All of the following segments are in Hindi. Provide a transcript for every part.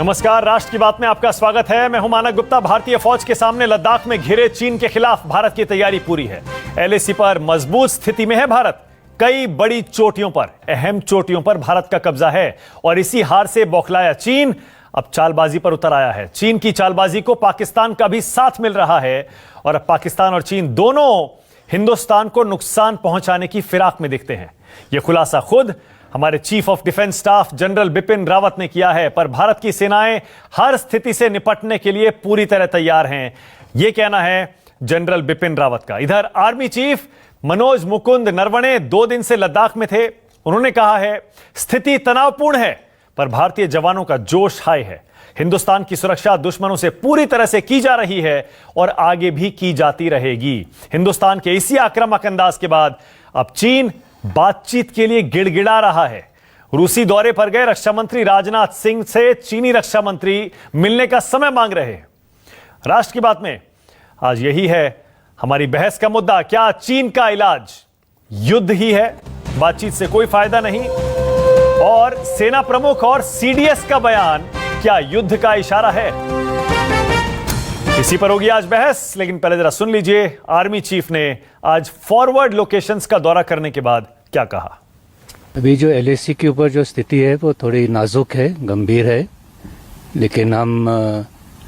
नमस्कार, राष्ट्र की बात में आपका स्वागत है। मैं हूं मानक गुप्ता। भारतीय फौज के सामने लद्दाख में घिरे चीन के खिलाफ भारत की तैयारी पूरी है। एलएसी पर मजबूत स्थिति में है भारत। कई बड़ी चोटियों पर, अहम चोटियों पर भारत का कब्जा है और इसी हार से बौखलाया चीन अब चालबाजी पर उतर आया है। चीन की चालबाजी को पाकिस्तान का भी साथ मिल रहा है और अब पाकिस्तान और चीन दोनों हिंदुस्तान को नुकसान पहुंचाने की फिराक में दिखते हैं। यह खुलासा खुद हमारे chief of defence staff general Bipin Rawat ने किया है। पर भारत की सेनाएं हर स्थिति से निपटने के लिए पूरी तरह तैयार हैं, यह कहना है जनरल बिपिन रावत का। इधर आर्मी चीफ मनोज मुकुंद नरवणे 2 दिन से लद्दाख में थे। उन्होंने कहा है स्थिति तनावपूर्ण है पर भारतीय जवानों का जोश हाई है। हिंदुस्तान की सुरक्षा दुश्मनों से पूरी तरह से की जा रही है और आगे भी की जाती रहेगी। हिंदुस्तान के इसी आक्रामक अंदाज के बाद अब चीन बातचीत के लिए गिड़गिड़ा रहा है। रूसी दौरे पर गए रक्षा मंत्री राजनाथ सिंह से चीनी रक्षा मंत्री मिलने का समय मांग रहे हैं। राष्ट्र की बात में आज यही है हमारी बहस का मुद्दा। क्या चीन का इलाज युद्ध ही है? बातचीत से कोई फायदा नहीं। और सेना प्रमुख और सीडीएस का बयान क्या युद्ध का इशारा है? इसी पर होगी आज बहस, लेकिन पहले जरा सुन लीजिए आर्मी चीफ ने आज फॉरवर्ड लोकेशंस का दौरा करने के बाद क्या कहा। अभी जो एलएसी के ऊपर जो स्थिति है वो थोड़ी नाजुक है, गंभीर है, लेकिन हम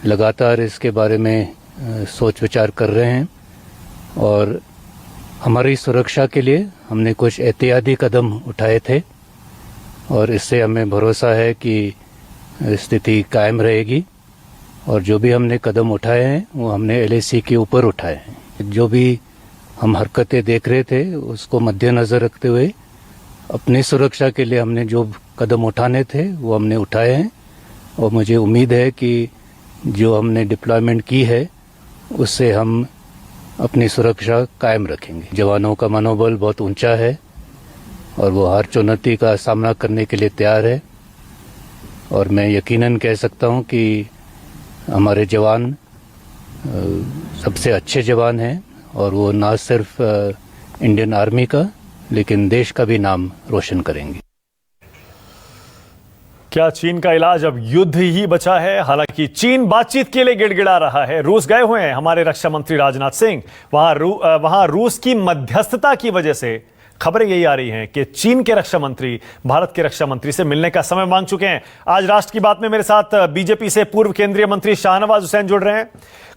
लगातार इसके बारे में सोच विचार कर रहे हैं और हमारी सुरक्षा के लिए हमने कुछ एहतियाती कदम उठाए थे और इससे हमें भरोसा है कि स्थिति कायम रहेगी। और जो भी हमने कदम उठाए हैं वो हमने एलएसी के ऊपर उठाए हैं। जो भी हम हरकतें देख रहे थे उसको मद्देनजर रखते हुए अपनी सुरक्षा के लिए हमने जो कदम उठाने थे वो हमने उठाए हैं और मुझे उम्मीद है कि जो हमने डिप्लॉयमेंट की है उससे हम अपनी सुरक्षा कायम रखेंगे। जवानों का मनोबल बहुत ऊंचा है और वो हर चुनौती का सामना करने के लिए तैयार है और मैं यकीनन कह सकता हूं कि हमारे जवान सबसे अच्छे जवान हैं और वो ना सिर्फ इंडियन आर्मी का लेकिन देश का भी नाम रोशन करेंगे। क्या चीन का इलाज अब युद्ध ही बचा है? हालांकि चीन बातचीत के लिए गिड़गिड़ा रहा है। रूस गए हुए हैं हमारे रक्षा मंत्री राजनाथ सिंह। वहां रूस की मध्यस्थता की वजह से खबरें यही आ रही हैं कि चीन के रक्षा मंत्री भारत के रक्षा मंत्री से मिलने का समय मांग चुके हैं। आज राष्ट्र की बात में मेरे साथ बीजेपी से पूर्व केंद्रीय मंत्री शाहनवाज हुसैन जुड़ रहे हैं।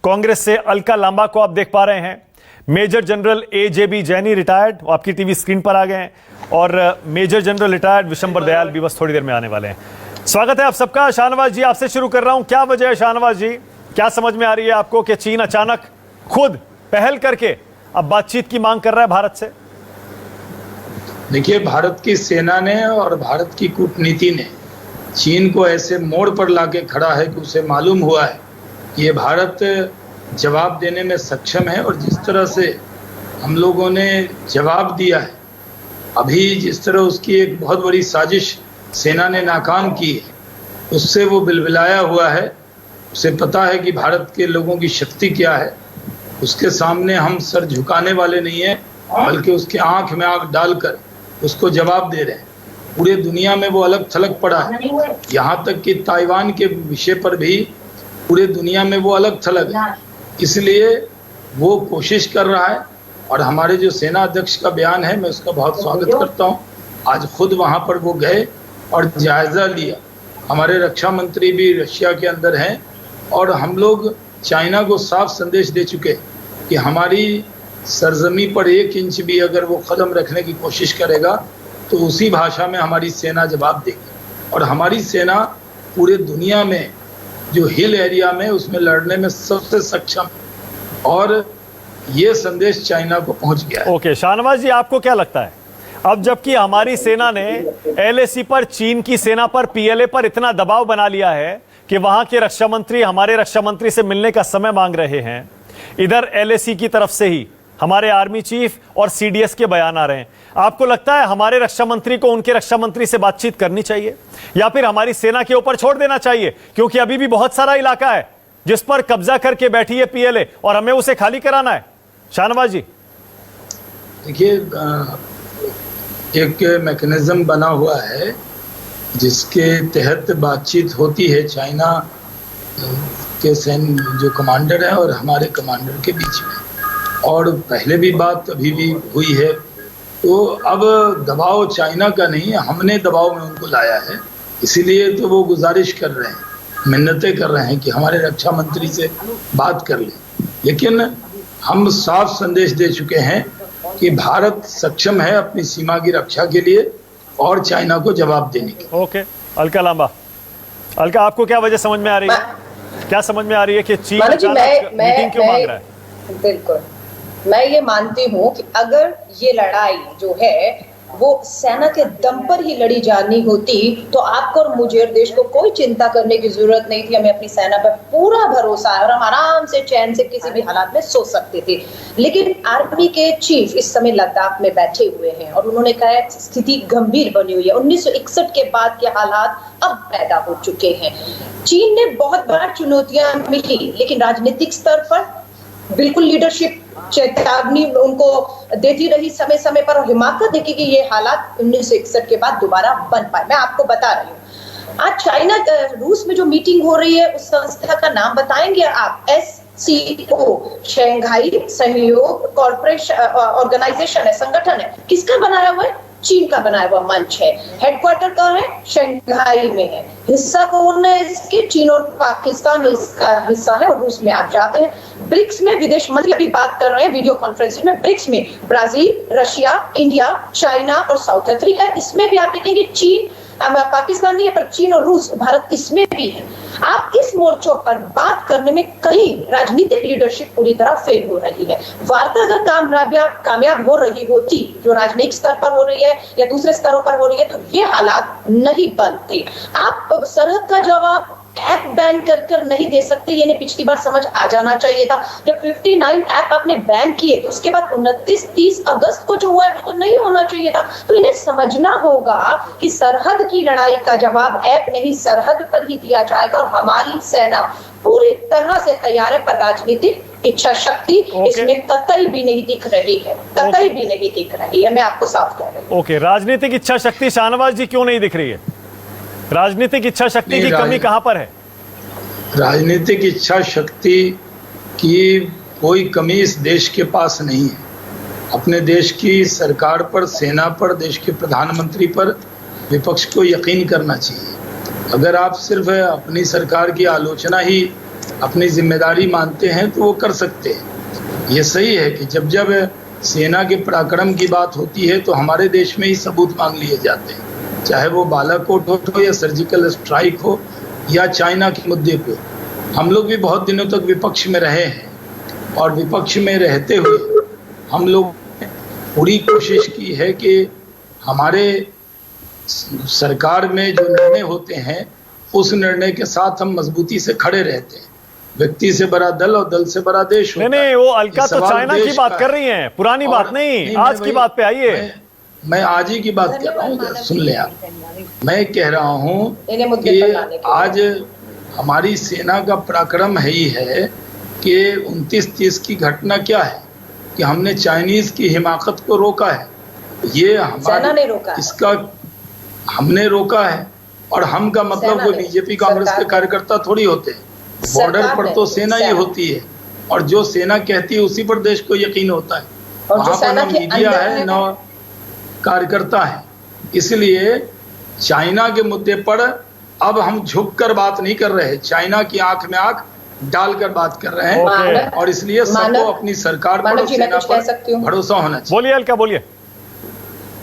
कांग्रेस से अलका लांबा को आप देख पा रहे हैं। Major general AJB Jaini retired, वो आपकी टीवी स्क्रीन पर आ गए हैं। और major general retired Vishambar Dayal भी बस थोड़ी देर में आने वाले हैं। स्वागत है आप सबका। शाहनवाज जी, आपसे शुरू कर रहा हूं। क्या वजह है शाहनवाज जी, क्या समझ में आ रही है आपको कि चीन अचानक खुद पहल करके अब बातचीत की मांग कर रहा है भारत से? देखिए, भारत की सेना ने और भारत की कूटनीति ने चीन को ऐसे मोड़ पर लाके खड़ा है कि उसे मालूम हुआ है कि ये भारत जवाब देने में सक्षम है। और जिस तरह से हम लोगों ने जवाब दिया है, अभी जिस तरह उसकी एक बहुत बड़ी साजिश सेना ने नाकाम की है, उससे वो बिलबिलाया हुआ है। उसे पता है कि भारत के लोगों की शक्ति क्या है। उसके सामने हम सर झुकाने वाले नहीं हैं, बल्कि उसके आंख में आंख डालकर उसको जवाब दे रहे हैं। पूरे दुनिया में वो अलग थलग पड़ा है, यहाँ तक कि ताइवान के विषय पर भी पूरे दुनिया में वो अलग थलग है। इसलिए वो कोशिश कर रहा है और हमारे जो सेना अध्यक्ष का बयान है, मैं उसका बहुत स्वागत करता हूँ। आज खुद वहाँ पर वो गए और जायज़ा लिया। हमारे रक्षा मंत्री भी रशिया के अंदर हैं और हम लोग चाइना को साफ संदेश दे चुके कि हमारी सरजमी पर 1 इंच भी अगर वो कदम रखने की कोशिश करेगा तो उसी भाषा में हमारी सेना जवाब देगी। और हमारी सेना पूरे दुनिया में जो हिल एरिया में उसमें लड़ने में सबसे सक्षम, और ये संदेश चाइना को पहुंच गया है। ओके शाहनवाज जी, आपको क्या लगता है अब जबकि हमारी सेना ने एलएसी पर, चीन की सेना पर, पीएलए पर इतना दबाव बना लिया है कि वहां के रक्षा मंत्री हमारे रक्षा मंत्री से मिलने का समय मांग रहे हैं, इधर एलएसी की तरफ से ही हमारे आर्मी चीफ और सीडीएस के बयान आ रहे हैं, आपको लगता है हमारे रक्षा मंत्री को उनके रक्षा मंत्री से बातचीत करनी चाहिए या फिर हमारी सेना के ऊपर छोड़ देना चाहिए? क्योंकि अभी भी बहुत सारा इलाका है जिस पर कब्जा करके बैठी है पीएलए और हमें उसे खाली कराना है। शाहनवाज जी, देखिए, एक मैकेनिज्म बना हुआ है जिसके तहत बातचीत होती है चाइना के सैन्य जो कमांडर है और हमारे कमांडर के बीच में, और पहले भी बात अभी भी हुई है। तो अब दबाव चाइना का नहीं है, हमने दबाव में उनको लाया है, इसीलिए तो वो गुजारिश कर रहे हैं, मिन्नतें कर रहे हैं कि हमारे रक्षा मंत्री से बात कर लें। लेकिन हम साफ संदेश दे चुके हैं कि भारत सक्षम है अपनी सीमा की रक्षा के लिए और चाइना को जवाब देने के। ओके, अलका लांबा, अलका आपको क्या वजह समझ में आ रही है, क्या समझ में आ रही है कि चीन मीटिंग क्यों मांग रहा है? बिल्कुल, मैं ये मानती हूँ कि अगर ये लड़ाई जो है वो सेना के दम पर ही लड़ी जानी होती तो आपको और मुझे और देश को कोई चिंता करने की जरूरत नहीं थी। हमें अपनी सेना पर पूरा भरोसा है और हम आराम से चैन से किसी भी हालात में सो सकते थे। लेकिन आर्मी के चीफ इस समय लद्दाख में बैठे हुए हैं और उन्होंने कहा है स्थिति गंभीर बनी हुई है। 1961 के बाद के हालात अब पैदा हो चुके हैं। चीन ने बहुत बार चुनौतियां मिली, लेकिन राजनीतिक स्तर पर बिल्कुल लीडरशिप चेतावनी उनको देती रही समय समय पर, और हिमाकत देखी कि ये हालात 1961 के बाद दोबारा बन पाए। मैं आपको बता रही हूँ, आज चाइना रूस में जो मीटिंग हो रही है उस संस्था का नाम बताएंगे आप? SCO, शंघाई सहयोग कॉर्पोरेशन ऑर्गेनाइजेशन है, संगठन है। किसका बनाया हुआ है? चीन का बनाया हुआ मंच है। हेडक्वार्टर कहाँ है? शंघाई में है। हिस्सा कौन है इसके? चीन और पाकिस्तान इसका हिस्सा है। और रूस में आप जाते हैं, ब्रिक्स में विदेश मंत्री अभी बात कर रहे हैं वीडियो कॉन्फ्रेंसिंग में। ब्रिक्स में ब्राजील, रशिया, इंडिया, चाइना और साउथ अफ्रीका। इसमें भी आप देखेंगे चीन, पाकिस्तान नहीं है पर चीन और रूस, भारत इसमें भी है। आप इस मोर्चों पर बात करने में कहीं राजनीतिक लीडरशिप पूरी तरह फेल हो रही है। वार्ता अगर कामयाब हो रही होती, जो राजनीतिक स्तर पर हो रही है या दूसरे स्तरों पर हो रही है, तो ये हालात नहीं बनते। आप सरहद का जवाब ऐप बैन कर नहीं दे सकते, ये पिछली बार समझ आ जाना चाहिए था। जब 59 ऐप आपने बैन किए तो उसके बाद 29-30 अगस्त को जो हुआ है तो नहीं होना चाहिए था। तो इन्हें समझना होगा कि सरहद की लड़ाई का जवाब ऐप नहीं सरहद पर ही दिया जाएगा, और हमारी सेना पूरी तरह से तैयार है। पर राजनीतिक इच्छा शक्ति इसमें कतई भी नहीं दिख रही है, कतई भी नहीं दिख रही है। मैं आपको साफ कह रही हूँ। ओके, राजनीतिक इच्छा शक्ति शाहनवाज जी क्यों नहीं दिख रही है? राजनीतिक इच्छा शक्ति की कमी कहां पर है? राजनीतिक इच्छा शक्ति की कोई कमी इस देश के पास नहीं है। अपने देश की सरकार पर, सेना पर, देश के प्रधानमंत्री पर विपक्ष को यकीन करना चाहिए। अगर आप सिर्फ अपनी सरकार की आलोचना ही अपनी जिम्मेदारी मानते हैं तो वो कर सकते हैं। ये सही है कि जब जब सेना के पराक्रम की बात होती है तो हमारे देश में ही सबूत मांग लिए जाते हैं, चाहे वो बालाकोट हो या सर्जिकल स्ट्राइक हो या चाइना के मुद्दे पे। हम लोग भी बहुत दिनों तक विपक्ष में रहे हैं और विपक्ष में रहते हुए हम लोग ने पूरी कोशिश की है कि हमारे सरकार में जो निर्णय होते हैं उस निर्णय के साथ हम मजबूती से खड़े रहते हैं। व्यक्ति से बड़ा दल और दल से बड़ा देश होता है। नहीं, वो अलका तो चाइना की बात कर रही हैं, पुरानी बात नहीं, आज की बात पे आइए। मैं आज ही की बात कर रहा हूँ, सुन ले आप। मैं कह रहा हूँ कि आज हमारी सेना का पराक्रम है ही है कि 29-30 की घटना क्या है कि हमने चाइनीज की हिमाकत को रोका है। ये हमारा इसका हमने रोका है, और हम का मतलब कोई बीजेपी कांग्रेस के कार्यकर्ता थोड़ी होते हैं। बॉर्डर पर तो सेना ही होती है, और जो सेना कहती है उसी पर देश को यकीन होता है। वहां पर न मीडिया है न कार्यकर्ता है। इसलिए चाइना के मुद्दे पर अब हम झुककर बात नहीं कर रहे, चाइना की आंख में आंख डालकर बात कर रहे हैं। और इसलिए सबको अपनी सरकार पर और सेना पर भरोसा होना चाहिए। बोलिए अलका, बोलिए।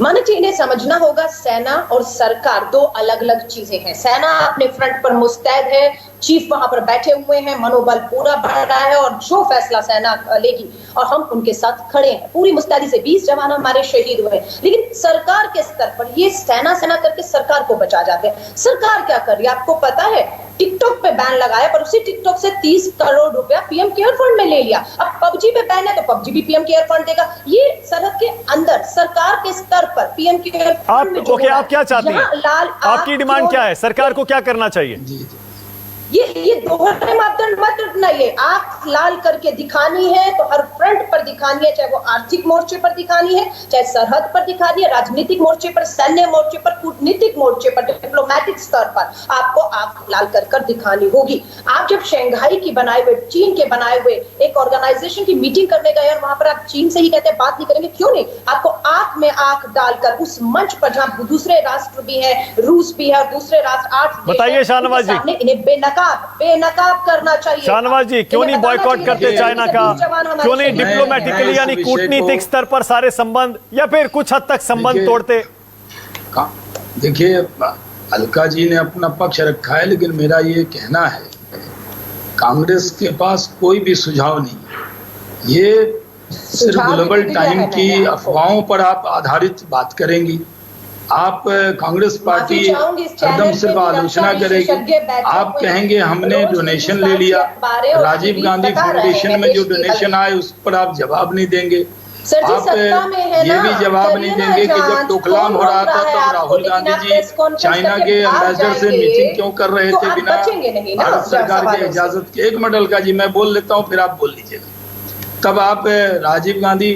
मानव जी, इन्हें समझना होगा सेना और सरकार दो अलग अलग चीजें हैं। सेना अपने फ्रंट पर मुस्तैद है, चीफ वहां पर बैठे हुए हैं, मनोबल पूरा बढ़ रहा है और जो फैसला सेना लेगी और हम उनके साथ खड़े हैं पूरी मुस्तैदी से। 20 जवान हमारे शहीद हुए। लेकिन सरकार के स्तर पर ये सेना करके सरकार को बचा जाते हैं। सरकार क्या कर रही है आपको पता है? टिकटॉक पे बैन लगाया, पर उसी टिकटॉक से 30 करोड़ रुपया पीएम केयर फंड में ले लिया। अब पबजी पे बैन है तो पबजी भी पीएम केयर फंड देगा। ये सरहद के अंदर सरकार के स्तर पर पीएम केयर फंड में आप क्या चाहते हैं? आपकी डिमांड क्या है? सरकार को क्या करना चाहिए? जी ये दोहरे मापदंड मत अपनाइए। आंख लाल करके दिखानी है तो हर फ्रंट पर दिखानी है, चाहे वो आर्थिक मोर्चे पर दिखानी है, चाहे सरहद पर दिखानी है, राजनीतिक मोर्चे पर, सैन्य मोर्चे पर, कूटनीतिक मोर्चे पर, डिप्लोमेटिक स्तर पर आपको आंख लाल कर दिखानी होगी। आप जब शंघाई की बनाए हुए, चीन के बनाए हुए एक ऑर्गेनाइजेशन की मीटिंग करने गए और वहां पर आप चीन से ही कहते हैं बात नहीं करेंगे, क्यों नहीं? आपको आंख में आंख डालकर उस मंच पर जहां दूसरे राष्ट्र भी है, रूस भी है और दूसरे राष्ट्र 8 बताइए शाहनवाज जी, इन्हें बेनकाब करना चाहिए। शाहनवाज जी, क्यों नहीं बॉयकॉट करते चाइना का? क्यों नहीं डिप्लोमेटिकली यानी कूटनीतिक स्तर पर सारे संबंध या फिर कुछ हद तक संबंध तोड़ते? देखिए, अलका जी ने अपना पक्ष रखा है, लेकिन मेरा ये कहना है कांग्रेस के पास कोई भी सुझाव नहीं है। ये सिर्फ ग्लोबल टाइम की अफवाहों पर आप आधारित बात करेंगी। आप कांग्रेस पार्टी एकदम सिर्फ आलोचना करेगी। आप कहेंगे हमने डोनेशन ले लिया, राजीव गांधी फाउंडेशन में जो डोनेशन आए उस पर आप जवाब नहीं देंगे। आप ये भी जवाब नहीं देंगे कि जब डोकलाम हो रहा था तब राहुल गांधी जी चाइना के एम्बेसडर से मीटिंग क्यों कर रहे थे बिना भारत सरकार के इजाजत के? एक मिनट अलका जी, मैं बोल लेता हूँ फिर आप बोल लीजिएगा। तब आप राजीव गांधी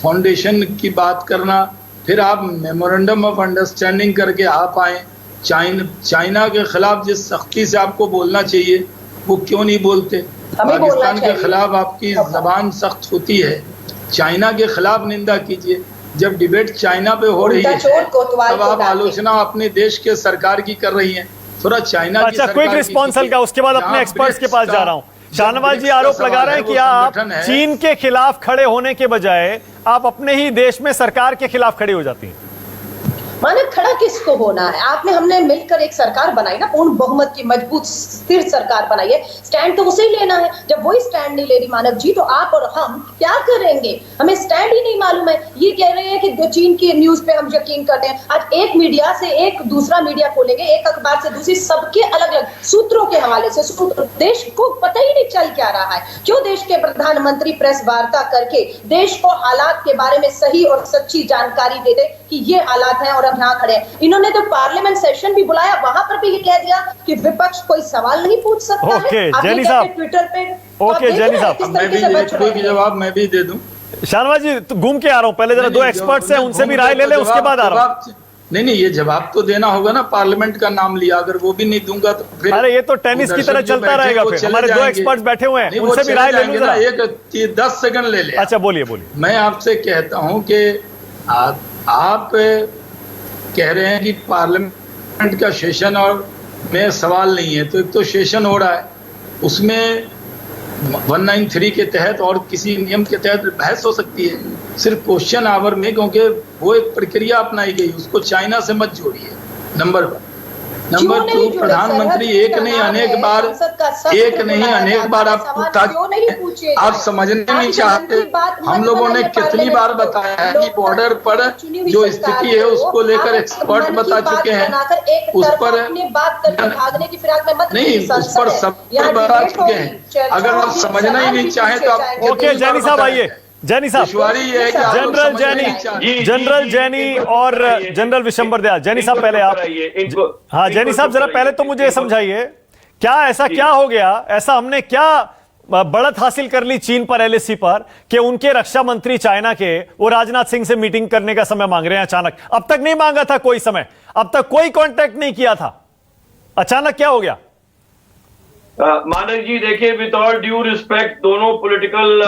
फाउंडेशन की बात करना, फिर आप मेमोरेंडम ऑफ अंडरस्टैंडिंग करके आप आए। चाइना के खिलाफ जिस सख्ती से आपको बोलना चाहिए वो क्यों नहीं बोलते? पाकिस्तान के खिलाफ आपकी जबान सख्त होती है, चाइना के खिलाफ निंदा कीजिए। जब डिबेट चाइना पे हो रही है तब आप आलोचना अपने देश के सरकार की कर रही हैं, थोड़ा चाइना की। अच्छा, क्विक रिस्पॉन्स का, उसके बाद अपने एक्सपर्ट्स के पास जा रहा हूं। शाहनवाज जी आरोप लगा रहे हैं कि आप चीन के खिलाफ खड़े होने के बजाय आप अपने ही देश में सरकार के खिलाफ खड़ी हो जाती हैं। माने खड़ा किसको होना है? आपने हमने मिलकर एक सरकार बनाई ना, पूर्ण बहुमत की मजबूत स्थिर सरकार बनाई है। स्टैंड तो उसे ही लेना है। जब वही स्टैंड नहीं ले रही मानव जी, तो आप और हम क्या करेंगे? हमें स्टैंड ही नहीं मालूम है। ये कह रहे हैं कि जो चीन की न्यूज पे हम यकीन करते हैं। आज एक मीडिया से एक दूसरा मीडिया खोलेंगे, एक अखबार से दूसरी, सबके अलग अलग सूत्रों के हवाले से देश को पता ही नहीं चल क्या रहा है। क्यों देश के प्रधानमंत्री प्रेस वार्ता करके देश को हालात के बारे में सही और सच्ची जानकारी दे दे कि ये हालात हैं और यहाँ खड़े हैं। इन्होंने तो पार्लियामेंट सेशन भी बुलाया, वहां पर भी ये कह दिया कि विपक्ष कोई सवाल नहीं पूछ सकता है। जैनी साहब, ट्विटर पे जैनी साहब, मैं भी जवाब मैं भी दे दूं। शाहनवाज जी तो घूम के आ रहा हूं, पहले जरा दो एक्सपर्ट्स हैं उनसे भी राय ले ले, उसके बाद आ रहा हूं। नहीं, ये जवाब तो देना होगा ना। पार्लियामेंट का नाम लिया, अगर वो भी नहीं दूंगा तो फिर अरे ये तो टेनिस की तरह चलता रहेगा। फिर हमारे दो एक्सपर्ट्स बैठे हुए हैं, उनसे भी राय ले लूं। एक 10 सेकंड ले ले। अच्छा बोलिए। मैं आपसे कहता हूं कि आप कह रहे हैं कि पार्लियामेंट का सेशन और में सवाल नहीं है, तो एक तो सेशन हो रहा है, उसमें 193 के तहत और किसी नियम के तहत बहस हो सकती है सिर्फ क्वेश्चन आवर में, क्योंकि वो एक प्रक्रिया अपनाई गई, उसको चाइना से मत जोड़िए। नंबर 1। नंबर 2, प्रधानमंत्री एक नहीं अनेक बार आप समझने नहीं चाहते। हम लोगों ने कितनी बार बताया है कि बॉर्डर पर जो स्थिति है उसको लेकर एक्सपर्ट बता चुके हैं, उस पर नहीं, उस पर सब बता चुके हैं। अगर आप समझना ही नहीं चाहे तो आप ओके जैनी साहब आइए। जैनी साहब, जनरल जैनी और जनरल विशंबर दयाल। जैनी साहब पहले आप। हाँ जैनी साहब, जरा पहले तो मुझे समझाइए क्या ऐसा क्या हो गया, ऐसा हमने क्या बढ़त हासिल कर ली चीन पर, एलएसी पर, कि उनके रक्षा मंत्री चाइना के वो राजनाथ सिंह से मीटिंग करने का समय मांग रहे हैं अचानक? अब तक नहीं मांगा था कोई समय, अब तक कोई कांटेक्ट नहीं किया था, अचानक क्या हो गया? मानव जी देखिए, विद ऑल ड्यू रिस्पेक्ट दोनों पॉलिटिकल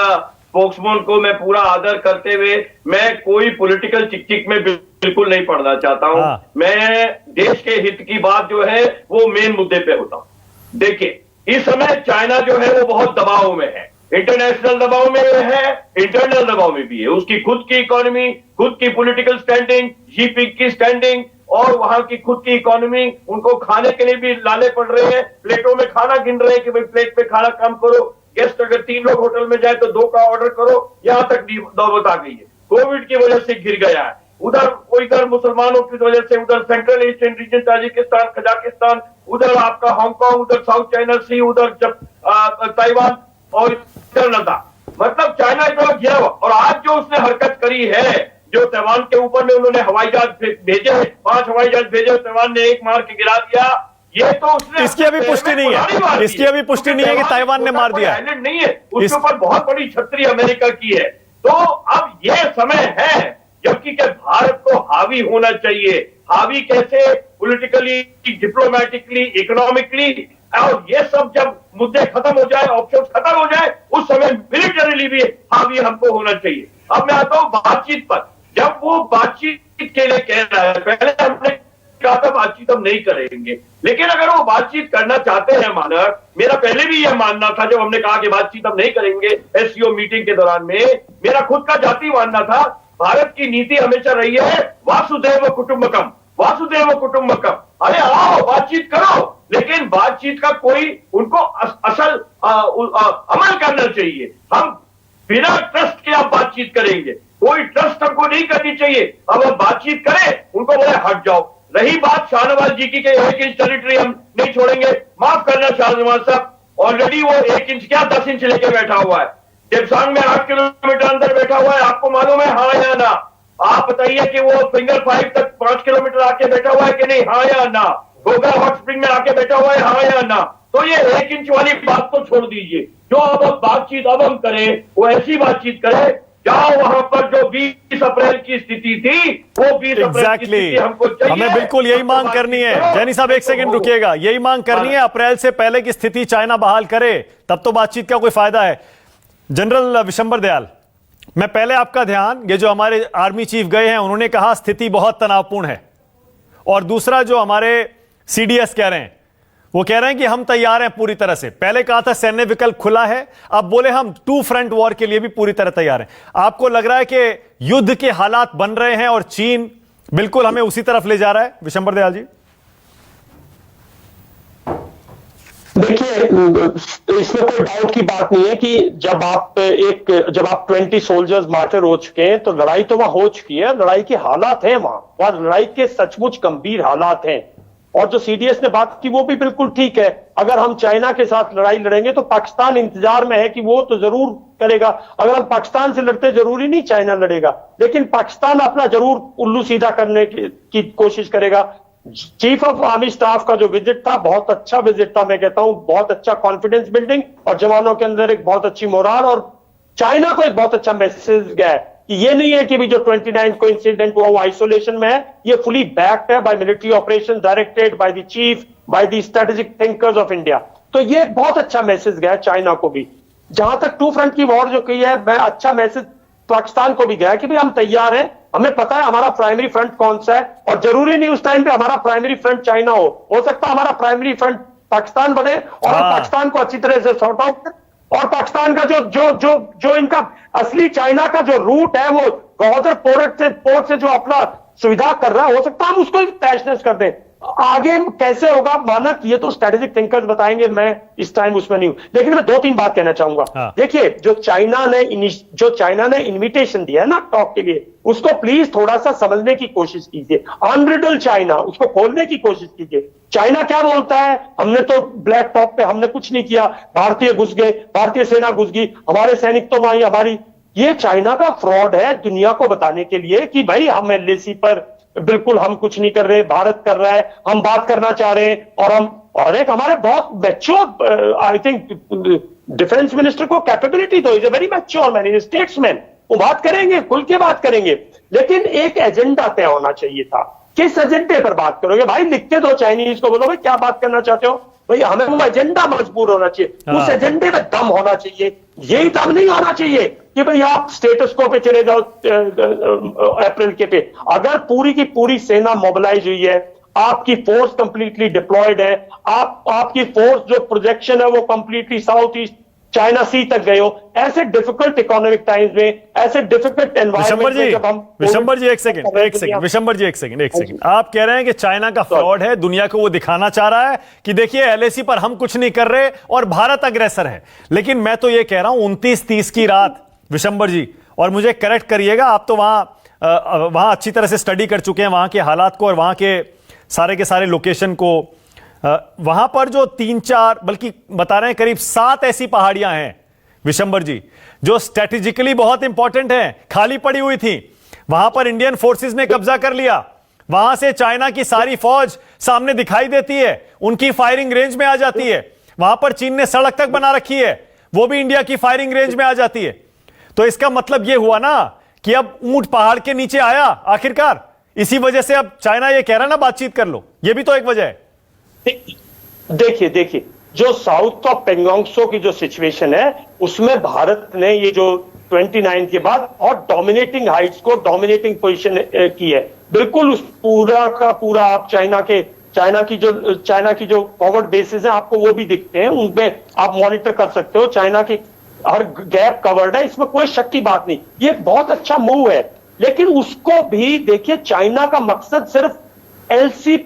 स्पोक्समैन को मैं पूरा आदर करते हुए, मैं कोई पॉलिटिकल चिक में बिल्कुल नहीं पढ़ना चाहता हूं। मैं देश के हित की बात जो है वो मेन मुद्दे पे होता हूं। देखिए, इस समय चाइना जो है वो बहुत दबाव में है, इंटरनेशनल दबाव में है, इंटरनल दबाव में भी है। उसकी खुद की इकोनॉमी, खुद की पॉलिटिकल स्टैंडिंग, जीपी की स्टैंडिंग और वहां की खुद की इकोनॉमी, उनको खाने के लिए भी लाले पड़ रहे हैं, प्लेटों में खाना गिन रहे हैं कि भाई प्लेट पे खाना कम करो, गेस्ट अगर 3 लोग होटल में जाए तो 2 का ऑर्डर करो, यहां तक नौबत आ गई है। कोविड की वजह से गिर गया है। इधर मुसलमानों की वजह से उधर central Asian region, Tajikistan, Kazakhstan, उधर आपका हांगकांग, उधर साउथ चाइना सी, उधर ताइवान और इधर लद्दाख, मतलब चाइना इतना गिरा हुआ। और आज जो उसने हरकत करी है, जो ताइवान के ऊपर में उन्होंने हवाई जहाज भेजे, 5 हवाई जहाज भेजे, ताइवान ने 1 मार के गिरा दिया, ये तो उसने इसकी अभी पुष्टि नहीं है, इसकी अभी पुष्टि नहीं है कि ताइवान ने मार दिया है। नहीं है, उसके ऊपर बहुत बड़ी छतरी अमेरिका की है। तो अब यह समय है जबकि कि भारत को हावी होना चाहिए। हावी कैसे? पॉलिटिकली, डिप्लोमेटिकली, इकोनॉमिकली, और ये सब जब मुद्दे खत्म हो जाए, ऑप्शन खत्म हो जाए, उस समय मिलिटरीली भी हावी हमको होना चाहिए। अब मैं आता हूं बातचीत पर। जब वो बातचीत के लिए कह रहा है, पहले हमने कहा था बातचीत हम नहीं करेंगे, लेकिन अगर वो बातचीत करना चाहते हैं मानक, मेरा पहले भी यह मानना था जब हमने कहा कि बातचीत हम नहीं करेंगे एससीओ मीटिंग के दौरान में, मेरा खुद का जाति मानना था, भारत की नीति हमेशा रही है वासुदेव कुटुंबकम, वासुदेव कुटुंबकम। अरे आओ बातचीत करो, लेकिन बातचीत का कोई उनको असल अमल करना चाहिए। हम बिना ट्रस्ट के आप बातचीत करेंगे, कोई ट्रस्ट हमको नहीं करनी चाहिए। अब हम बातचीत करें, उनको बोले हट जाओ। रही बात शाहनवाज जी की 1 इंच टेरिटरी हम नहीं छोड़ेंगे, माफ करना शाहनवाज साहब, ऑलरेडी वो 1 इंच क्या 10 इंच लेके बैठा हुआ है। देवसांग में 8 किलोमीटर अंदर बैठा हुआ है, आपको मालूम है हाँ या ना? आप बताइए कि वो फिंगर 5 तक 5 किलोमीटर आके बैठा हुआ है कि नहीं, हाँ या ना? गोगा हॉट स्प्रिंग में आके बैठा हुआ है, हाँ या ना? तो ये 1 इंच वाली बात तो छोड़ दीजिए। जो अब बातचीत अब हम करें वो ऐसी बातचीत करें, जाओ वहां पर जो 20 अप्रैल की स्थिति थी वो 20 अप्रैल की स्थिति हमको चाहिए। हमें बिल्कुल यही मांग करनी है। जैनी साहब 1 सेकंड रुकिएगा, यही मांग करनी है, अप्रैल से पहले की स्थिति चाइना बहाल करे, तब तो बातचीत का कोई फायदा है। जनरल विशंबर दयाल, मैं पहले आपका ध्यान, ये जो हमारे आर्मी चीफ गए हैं उन्होंने कहा स्थिति बहुत तनावपूर्ण है, और दूसरा जो हमारे सीडीएस कह रहे हैं वो कह रहे हैं कि हम तैयार हैं पूरी तरह से। पहले कहा था सैन्य विकल्प खुला है, अब बोले हम 2 फ्रंट वॉर के लिए भी पूरी तरह तैयार हैं। आपको लग रहा है कि युद्ध के हालात बन रहे हैं और चीन बिल्कुल हमें उसी तरफ ले जा रहा है? विशंबर दयाल जी, देखिए, इसमें कोई डाउट की बात नहीं है कि जब आप 20 सोल्जर्स मार्टर हो चुके हैं तो लड़ाई तो वहां हो चुकी है, लड़ाई के हालात हैं वहां लड़ाई के सचमुच गंभीर हालात हैं। और जो सीडीएस ने बात की वो भी बिल्कुल ठीक है। अगर हम चाइना के साथ लड़ाई लड़ेंगे तो पाकिस्तान इंतजार में है कि वो तो जरूर करेगा। अगर हम पाकिस्तान से लड़ते, जरूरी नहीं चाइना लड़ेगा, लेकिन पाकिस्तान अपना जरूर उल्लू सीधा करने की कोशिश करेगा। चीफ ऑफ आर्मी स्टाफ का जो विजिट था बहुत अच्छा विजिट था, मैं कहता हूं बहुत अच्छा कॉन्फिडेंस बिल्डिंग और जवानों के अंदर एक बहुत अच्छी मोराल, और चाइना को एक बहुत अच्छा मैसेज गया है कि ये नहीं है कि भी जो 29 को इंसिडेंट हुआ वो आइसोलेशन में है, ये फुली बैक्ड है by military operation directed by the chief, by the strategic thinkers of India. तो ये बहुत अच्छा मैसेज गया चाइना को भी। जहां तक 2 फ्रंट की वॉर जो की है, मैं अच्छा मैसेज पाकिस्तान को भी गया कि भाई हम तैयार हैं, हमें पता है हमारा प्राइमरी फ्रंट कौन सा है, और जरूरी नहीं उस टाइम पे हमारा प्राइमरी फ्रंट चाइना हो सकता है हमारा प्राइमरी फ्रंट पाकिस्तान बने और पाकिस्तान को अच्छी तरह से सॉर्ट आउट करें। और पाकिस्तान का जो इनका असली चाइना का जो रूट है वो गौहर पोर्ट से जो अपना सुविधा कर रहा है, हो सकता है हम उसको तहस कर दें। आगे कैसे होगा मानक, ये तो स्ट्रेटेजिक थिंकर्स बताएंगे, मैं इस टाइम उसमें नहीं हूं। लेकिन मैं 2-3 बात कहना चाहूंगा। देखिए, जो चाइना ने इनविटेशन दिया है ना टॉक के लिए, उसको प्लीज थोड़ा सा समझने की कोशिश कीजिए। अनरिडल चाइना, उसको खोलने की कोशिश कीजिए। चाइना क्या बोलता है, हमने तो ब्लैक टॉप पे हमने कुछ नहीं किया, भारतीय घुस गए, भारतीय सेना घुस गई, हमारे सैनिक तो वहीं हमारी। ये चाइना का फ्रॉड है दुनिया को बताने के लिए कि भाई हम एलएसी पर बिल्कुल हम कुछ नहीं कर रहे, भारत कर रहा है, हम बात करना चाह रहे हैं। और एक हमारे बहुत mature, I think defence minister को कैपेबिलिटी दो, is a very mature man, is statesman, वो बात करेंगे, खुल के बात करेंगे। लेकिन एक एजेंडा तय होना चाहिए था। किस एजेंडे पर बात करोगे भाई? लिख के दो चाइनीज को, बोलो भाई क्या बात करना चाहते हो, भाई हमें वो एजेंडा मजबूर होना चाहिए, उस एजेंडे में दम होना चाहिए। यही दम नहीं होना चाहिए कि भाई आप स्टेटस को पे चले जाओ अप्रैल के पे। अगर पूरी की पूरी सेना मोबिलाइज हुई है, आपकी फोर्स कंप्लीटली डिप्लॉयड है, आपकी फोर्स जो प्रोजेक्शन है वो कंप्लीटली साउथ ईस्ट चाइना सी तक गए हो, ऐसे डिफिकल्ट इकोनॉमिक टाइम्स में, ऐसे डिफिकल्ट एनवायरनमेंट में जब हम विशंबर जी एक सेकंड, आप कह रहे हैं कि चाइना का फ्रॉड है, दुनिया को वो दिखाना चाह रहा है कि देखिए एलएसी पर हम कुछ नहीं कर रहे और भारत अग्रेसर है। लेकिन मैं तो ये कह रहा हूं 29-30 की रात, विशंबर जी, और मुझे करेक्ट करिएगा, आप तो वहां अच्छी तरह से स्टडी कर चुके हैं वहां के हालात को और वहां के सारे लोकेशन को। वहां पर जो 3-4 बल्कि बता रहे हैं करीब 7 ऐसी पहाड़ियां हैं विशंबर जी जो स्ट्रेटेजिकली बहुत इंपॉर्टेंट हैं, खाली पड़ी हुई थी, वहां पर इंडियन फोर्सेस ने कब्जा कर लिया। वहां से चाइना की सारी फौज सामने दिखाई देती है, उनकी फायरिंग रेंज में आ जाती है। वहां पर चीन ने सड़क तक बना रखी है, वो भी इंडिया की फायरिंग रेंज में आ जाती है। तो इसका मतलब यह हुआ ना कि अब ऊंट पहाड़ के नीचे आया आखिरकार। इसी वजह से अब चाइना ये कह रहा ना बातचीत कर लो, ये भी तो एक वजह है। देखिए जो साउथ ऑफ पेंगोंग की जो सिचुएशन है उसमें भारत ने ये जो 29 के बाद और डोमिनेटिंग हाइट्स को डोमिनेटिंग पोजीशन की है। बिल्कुल उस पूरा का पूरा आप चाइना की जो फॉरवर्ड बेसिस है आपको वो भी दिखते हैं, उनपे आप मॉनिटर कर सकते हो। चाइना की हर गैप कवर्ड है, इसमें कोई शक की बात नहीं। ये बहुत अच्छा मूव है, लेकिन उसको भी देखिए चाइना का मकसद सिर्फ एलसी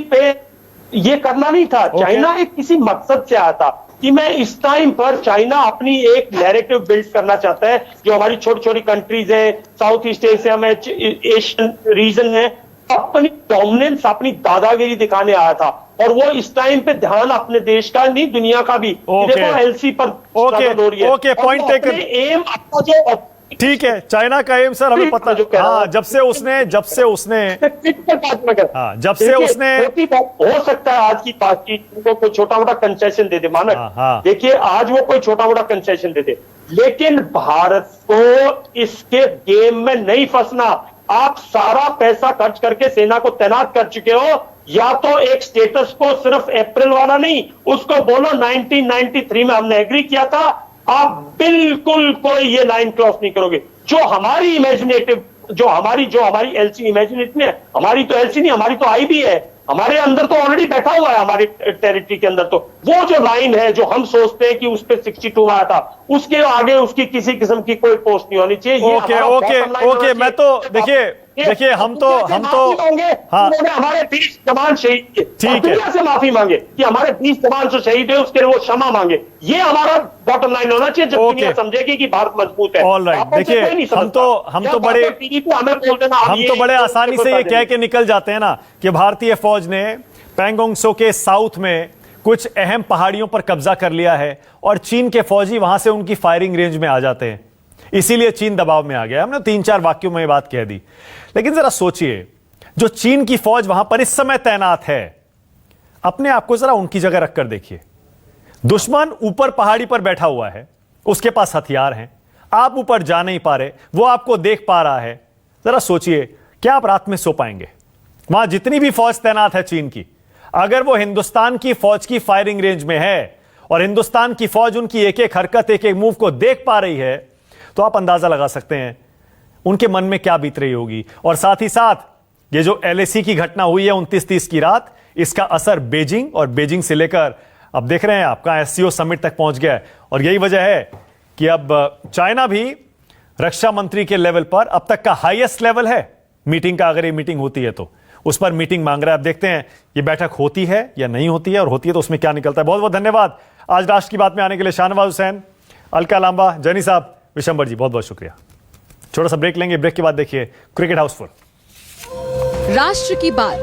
पे ये करना नहीं था। चाइना एक किसी मकसद से आया था कि मैं इस टाइम पर चाइना अपनी एक नैरेटिव बिल्ड करना चाहता है, जो हमारी छोटी छोटी कंट्रीज है, साउथ ईस्ट एशिया में, एशियन रीजन है, अपनी डोमिनेंस, अपनी दादागिरी दिखाने आया था। और वो इस टाइम पे ध्यान अपने देश का नहीं दुनिया का भी। देखो एलसी पर ओके पॉइंट टेकन। एम अपना जो ठीक है, चाइना का एम सर हमें पता। हाँ, जब से उसने हो सकता है आज की बातचीत को कोई छोटा मोटा कंसेशन दे दे मानक। देखिए आज वो कोई छोटा मोटा कंसेशन दे दे, लेकिन भारत को इसके गेम में नहीं फंसना। आप सारा पैसा खर्च करके सेना को तैनात कर चुके हो, या तो एक स्टेटस को सिर्फ अप्रैल वाला नहीं, उसको बोलो 1993 में हमने एग्री किया था। आप बिल्कुल कोई ये लाइन क्रॉस नहीं करोगे। जो हमारी इमेजिनेटिव, जो हमारी एलसी इमेजिनेटिव है, हमारी तो एलसी नहीं, हमारी तो आईबी है, हमारे अंदर तो ऑलरेडी बैठा हुआ है, हमारी टेरिटरी के अंदर। तो वो जो लाइन है जो हम सोचते हैं कि उस पे 62 आया था, उसके आगे उसकी किसी किस्म की कोई पोस्ट नहीं होनी चाहिए। ओके मैं तो देखिए हम तो हाँ, हमारे 20 जवान शहीद किए, ठीक है, से माफी मांगे कि हमारे 20 जवान जो शहीद है उसके लिए वो क्षमा मांगे। ये हमारा बॉटम लाइन होना चाहिए, जब दुनिया समझेगी कि भारत मजबूत है। ऑलराइट, देखिए हम तो बड़े आसानी से ये कह के निकल जाते हैं ना कि भारतीय फौज ने पैंगोंग त्सो के साउथ में कुछ अहम पहाड़ियों पर कब्जा कर लिया है और चीन के फौजी वहां से उनकी फायरिंग रेंज में आ जाते हैं, इसीलिए चीन दबाव में आ गया। हमने 3-4 वाक्यों में ये बात कह दी, लेकिन जरा सोचिए जो चीन की फौज वहां पर इस समय तैनात है, अपने आप को जरा उनकी जगह रखकर देखिए। दुश्मन ऊपर पहाड़ी पर बैठा हुआ है, उसके पास हथियार हैं, आप ऊपर जा नहीं पा रहे, वो आपको देख पा रहा है। जरा सोचिए क्या आप रात में सो पाएंगे? वहां जितनी भी फौज तैनात है चीन की, अगर वो हिंदुस्तान की फौज की फायरिंग रेंज में है और हिंदुस्तान की फौज उनकी एक एक हरकत, एक एक मूव को देख पा रही है, तो आप अंदाजा लगा सकते हैं उनके मन में क्या बीत रही होगी। और साथ ही साथ ये जो एलएसी की घटना हुई है 29-30 की रात, इसका असर बेजिंग और बेजिंग से लेकर अब देख रहे हैं आपका एससीओ समिट तक पहुंच गया है। और यही वजह है कि अब चाइना भी रक्षा मंत्री के लेवल पर अब तक का हाईएस्ट लेवल है मीटिंग का, अगर ये मीटिंग होती है तो उस पर मीटिंग मांग रहा है। अब देखते हैं ये बैठक होती है या नहीं होती है, और होती है तो उसमें क्या निकलता है। बहुत बहुत धन्यवाद आज राष्ट्र की बात में आने के लिए शाहनवाज हुसैन, अलका लांबा, जनी साहब, विशंबर जी, बहुत बहुत शुक्रिया। छोटा सा ब्रेक लेंगे, ब्रेक के बाद देखिए क्रिकेट हाउसफुल। राष्ट्र की बात